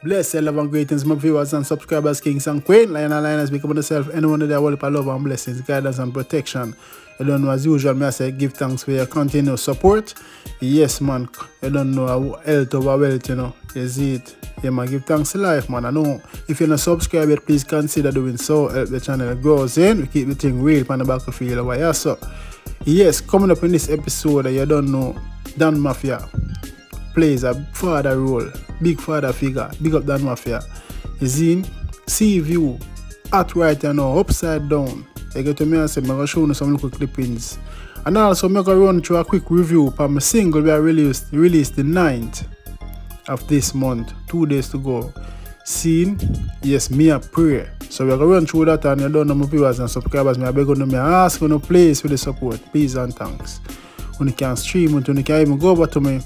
Bless, love and greetings, my viewers and subscribers, kings and queens, lion and lioness, become yourself, anyone that will love and blessings, guidance and protection. You don't know, as usual, me I say, give thanks for your continuous support. Yes, man, you don't know, health over wealth, you know, you see it. Yeah, man, give thanks to life, man. I know, if you're not subscribed yet, please consider doing so, help the channel grows in, we keep the thing real on the battlefield over here, so. Yes, coming up in this episode, you don't know, Dan Mafia plays a father role, big father figure, big up Dan Mafia. Is in Seaview, at right now, upside down. You get to me and say, I'm going to show you some little clippings. And also, I'm going to run through a quick review for my single we are released the 9th of this month, 2 days to go. Scene, yes, me a prayer. So we're going to run through that, and you don't know my viewers and subscribers, I beg you, I ask you to please for the support, please and thanks. When you can stream it, when you can even go over to my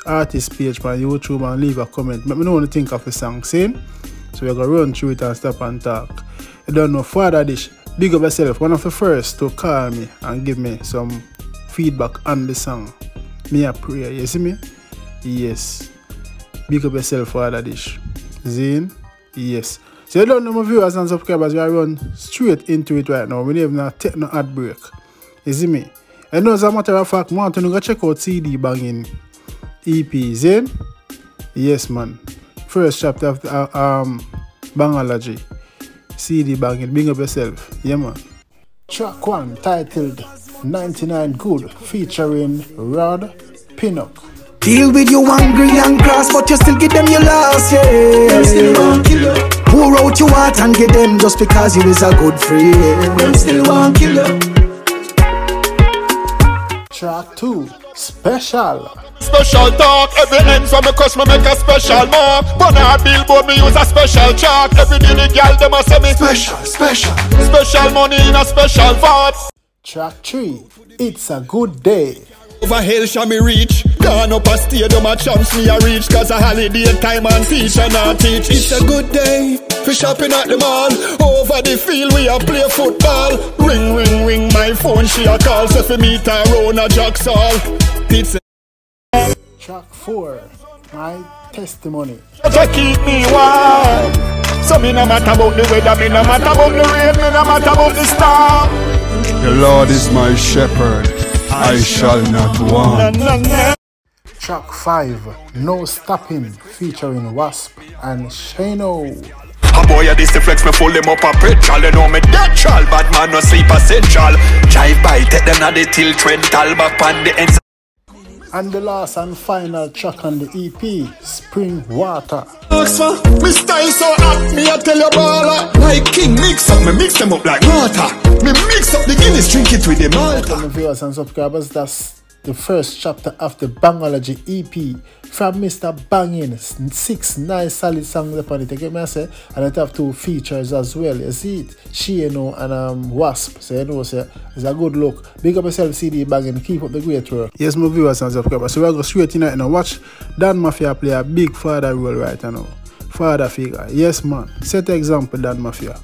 artist page on YouTube and leave a comment. Let me know what you think of the song, see? So we're going to run through it and stop and talk. You don't know, Father Dish, big up yourself, one of the first to call me and give me some feedback on the song. Me a prayer, you see me? Yes. Big up yourself, Father Dish. Zine? Yes. So you don't know my viewers and subscribers, we are run straight into it right now. We don't even take no ad break. You see me? And as a matter of fact, I want to go check out CD Banging EP, Zine? Yes, man. First chapter of the Bangology. CD Banging, bring up yourself. Yeah, man. Track 1 titled 99 Good featuring Rod Pinnock. Deal with you hungry and cross, but you still give them your loss, yeah. Them still won't kill you. Pour out your heart and get them just because you is a good friend. Them still won't kill you. Track 2 Special. Special talk, every end from a crush me make a special mark. But on a billboard me use a special chalk. Every day the girl them a say me special money in a special vault. Track 3 It's a Good Day. Over hell shall me reach. Gone up a stadium a chance me a reach. Cause a holiday time and teach and not teach. It's a good day for shopping at the mall. Over the field we a play football. Ring ring ring my phone she a call. So for meet her round a Jacksall. It's a Track 4 My Testimony. to keep me warm. So me no matter about the weather, me no matter about the rain, me no matter about the storm. The Lord is my shepherd, I shall not want. Track 5 No Stopping featuring Wasp and Shano. A boy a this the flex me full him up a petrol. You know me natural, bad man no sleep essential. Drive by, take them na the tilt rental back on the ends. And the last and final track on the EP, Spring Water. Me style so hot, me a tell you baller. Like king mix up, me mix them up like water. Me mix up the Guinness, drink it with the Malta. Welcome viewers and subscribers, that's the first chapter of the Bangology EP from Mr. Bangin. 6 nice solid songs upon it, you get me I say? And it have 2 features as well, you see it? Shano and Wasp, so you know, so it's a good look. Big up yourself, CD Bangin, keep up the great work. Yes, my viewers and subscribers, so we'll go straight in and watch Dan Mafia play a big father role right now. Father figure, yes man, set the example Dan Mafia.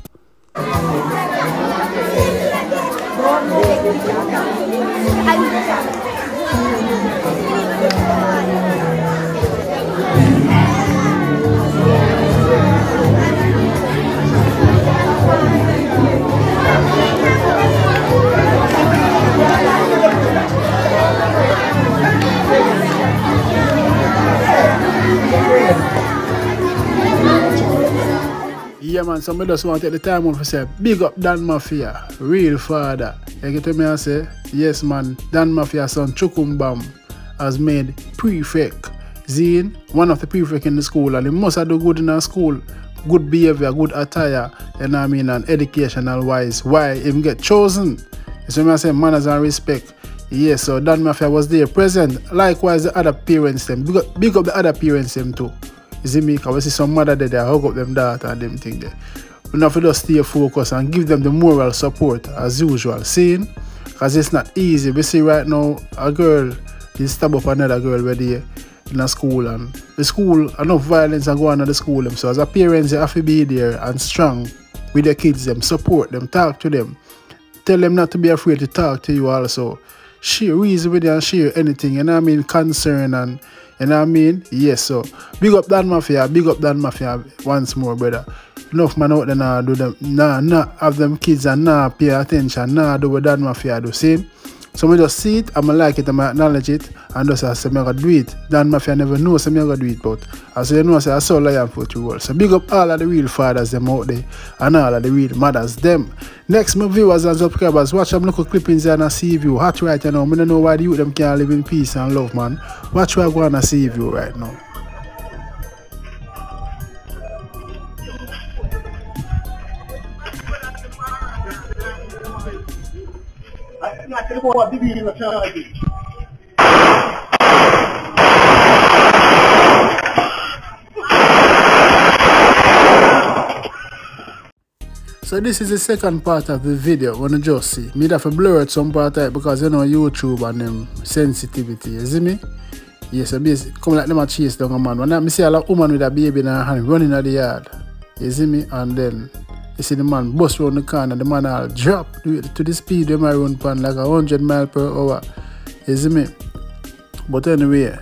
Yeah man, so I just want to take the time out to say big up Dan Mafia, real father. You get to me and say, yes man, Dan Mafia son Chukumbam has made prefect. Zine, one of the prefect in the school, and he must have do good in the school. Good behavior, good attire, you know what I mean, and educational wise. Why him get chosen? You see me I say manners and respect. Yes, so Dan Mafia was there present. Likewise the other parents them. Big up the other parents them too. You see me? Because I see some mother there, hug up them daughter and them thing there. We have to just stay focused and give them the moral support as usual. Seeing? Because it's not easy. We see right now a girl is stab up another girl ready in a school, and the school, enough violence are going on at the school. So as a parents, you have to be there and strong with your kids, them support them, talk to them. Tell them not to be afraid to talk to you also. Share reason with you and share anything, you know what I mean, concern and You know what I mean? Yes, so big up that Mafia once more, brother. Enough man out there now do them, nah have them kids and nah pay attention, nah do what that Mafia do, see? So I just see it, I like it, I acknowledge it, and just say I gotta do it. Dan Mafia never know so I gotta do it, but I say you know, I saw lion for you all. So big up all of the real fathers them out there and all of the real mothers them. Next, my viewers and subscribers, watch them local clippings there and Seaview. Hot right now. I don't know why the youth them can't live in peace and love, man. Watch where I go on Seaview right now. So this is the second part of the video. When you just see me have to blur it some part of it because you know YouTube and them sensitivity, you see me? Yes, I basically come like them a chase down a man. When I see a lot of woman with a baby in her hand running at the yard, you see me? And then you see the man bust around the corner, the man all drop to the speed of my run pan like 100 miles per hour. You see me? But anyway,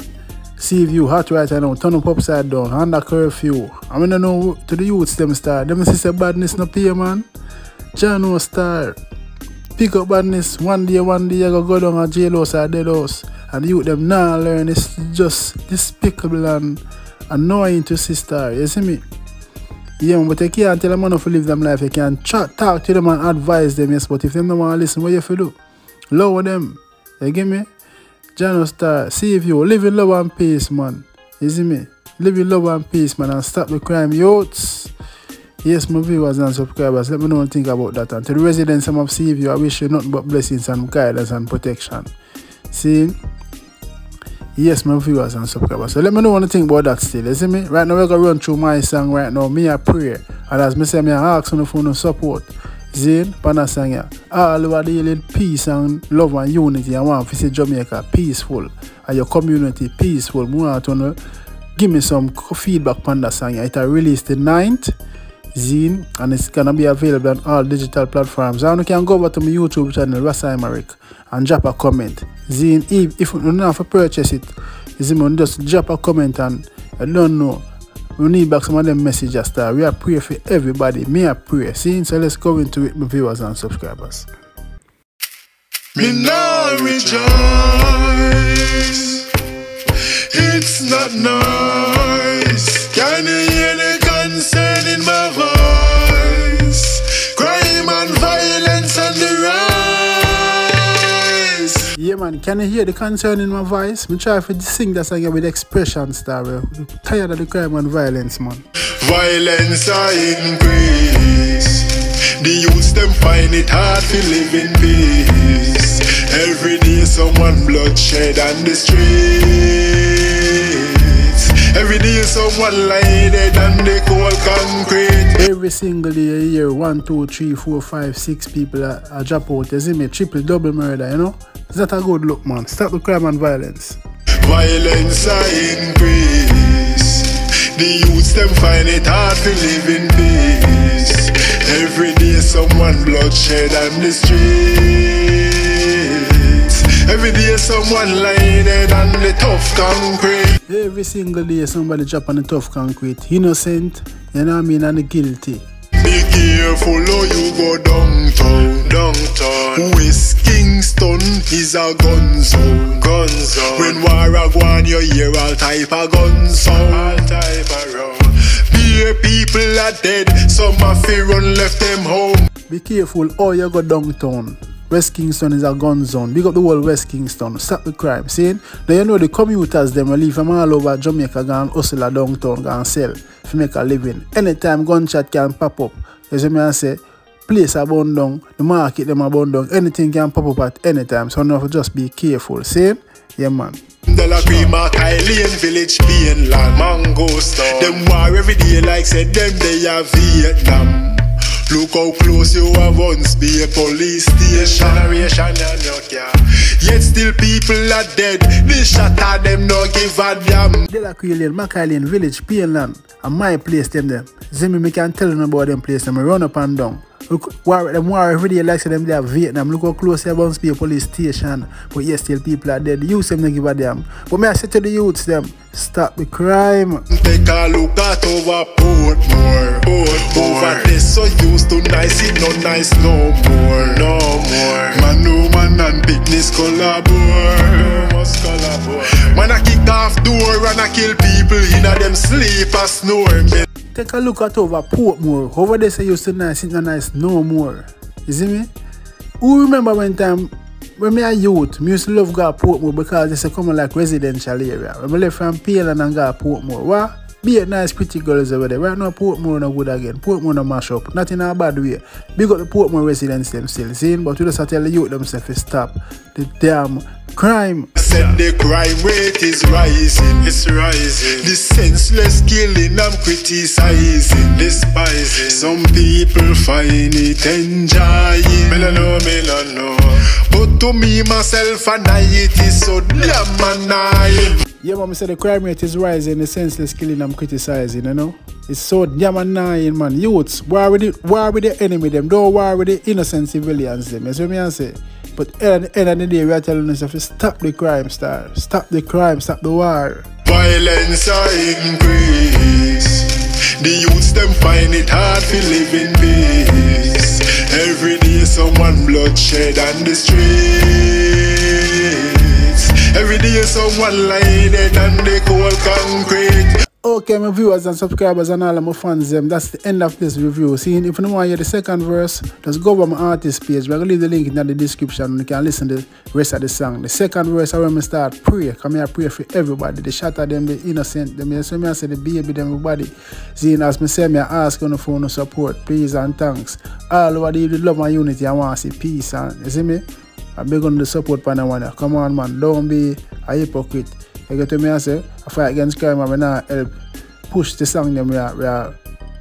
Seaview hot right now, turn up upside down, under curfew. I mean, I know to the youths them start. Them see say badness no pay, man. John no start. Pick up badness one day you go down a jailhouse or dead house. And the youth them now learn. It's just despicable and annoying to see star. You see me? Yeah, but you can't tell them how to live them life. You can talk to them and advise them, yes, but if them don't want to listen, what you have to do? Lower them. You get me? John Star, Seaview, live in love and peace, man. You see me? Live in love and peace, man, and stop the crime, youths. Yes, my viewers and subscribers, let me know what you think about that. And to the residents of Seaview, I wish you nothing but blessings and guidance and protection. See? Yes, my viewers and subscribers. So let me know what you think about that still. You see me? Right now, we're going to run through my song right now. Me a pray. And as me say, me a ask for no support. Zane, Panasanga, all over the world, peace and love and unity. I want to see Jamaica peaceful and your community peaceful. I want to give me some feedback on that song. It will release the 9th, Zine, and it's going to be available on all digital platforms. And you can go over to my YouTube channel, i-maric, and drop a comment. Zine, if you don't have to purchase it, Zine, just drop a comment and I don't know. We need back some of them messages star. We are praying for everybody. Me a pray. See, so let's go into it, my viewers and subscribers. Me now rejoice. It's not nice. Can you hear the concern in my voice? Crime and violence on the rise. Yeah, man, can you hear the concern in my voice? Me try to sing that song with expression, star. We're tired of the crime and violence, man. Violence are increase. The youths them find it hard to live in peace. Every day someone bloodshed on the streets. Every day someone lie dead on the cold concrete. Every single day a year, 1, 2, 3, 4, 5, 6 people are drop out. You see me? Triple, double murder, you know? Is that a good look, man? Stop the crime and violence. Violence are increase. The youths them find it hard to live in peace. Every day someone bloodshed on the streets. Every day someone lie dead on the tough concrete. Every single day somebody drop on the tough concrete. Innocent, you know what I mean, and the guilty. Be careful how you go downtown. West Kingston is a gun zone. When war a go on, you hear all type of gun sound. Be people are dead, some of you run left them home. Be careful how you go downtown. West Kingston is a gun zone. Big up the whole West Kingston. Stop the crime. See? Now you know the commuters them will leave from all over Jamaica go and hustle a downtown, go and sell to make a living. Anytime gunshot can pop up. As you may say, place a burn down, the market them a burn down. Anything can pop up at any time. So now just be careful. See? Yeah, man. De la Crema, Kylian Village, Mainland, Mango Store. Them war every day like said them they are Vietnam. Look how close you have once be a police station. Yet still people are dead. They shot at them, no give a damn. De la Kylian Village, Mainland, and my place them. See me can tell them about them place them. I run up and down. Look, them war every day like say them they have Vietnam. Look how close they bounce be a police station. But yes, still people are dead. The youths them don't give a damn. But me I say to the youths them, stop the crime. Take a look at over Portmore. Over this so used to nice, it not nice no more. No more. Man, no man and business collaborate. Must collaborate. Man, I kick off door and I kill people in a them sleep or snore. Take a look at over Portmore. Over there say used to nice, it's not nice no more. You see me? Who remember when time when me a youth, me used to love go to Portmore because it's a common like residential area. When I left from Peelan and go to Portmore, what? Be a nice pretty girls over there. Right now Portmore no good again. Portmore no mash up. Not in a bad way. Big up the Portmore residents them still seeing, but we just tell the youth themselves to stop the damn crime. Said the crime rate is rising, it's rising. The senseless killing I'm criticizing, despising. Some people find it enjoying. Me no know. But to me, myself and I, it is so damn annoying. Yeah, man, I said the crime rate is rising, the senseless killing I'm criticizing, you know? It's so damn annoying, man. Youths, war with the enemy, them. Don't war with the innocent civilians, them. You see what I say? But at the end of the day, we are telling ourselves to stop the crime, stop the crime, stop the war. Violence increase. The youths them find it hard to live in peace. Every day someone bloodshed on the streets. Every day someone lying dead on the cold concrete. Okay, my viewers and subscribers and all of my fans, that's the end of this review. See, if you want to hear the second verse, just go over my artist page. We're going to leave the link in the description. You can listen to the rest of the song. The second verse, I want to start pray. Come here, pray for everybody. The shatter them, the innocent them. So I say the baby them, everybody. See, as I say, I ask on the phone to support. Please and thanks. All over the love and unity, I want to see peace. And you see me? I'm big on the support for one. Come on, man. Don't be a hypocrite. You get to me, I say, I fight against crime, and I not help push the song them, we are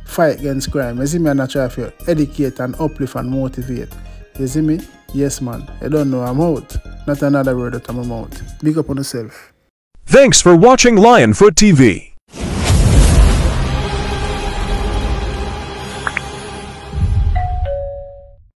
fight against crime. You see me, and I try to educate and uplift and motivate. You see me? Yes, man. I don't know, I'm out. Not another word out of my mouth. Big up on yourself. Thanks for watching Lionfoot TV.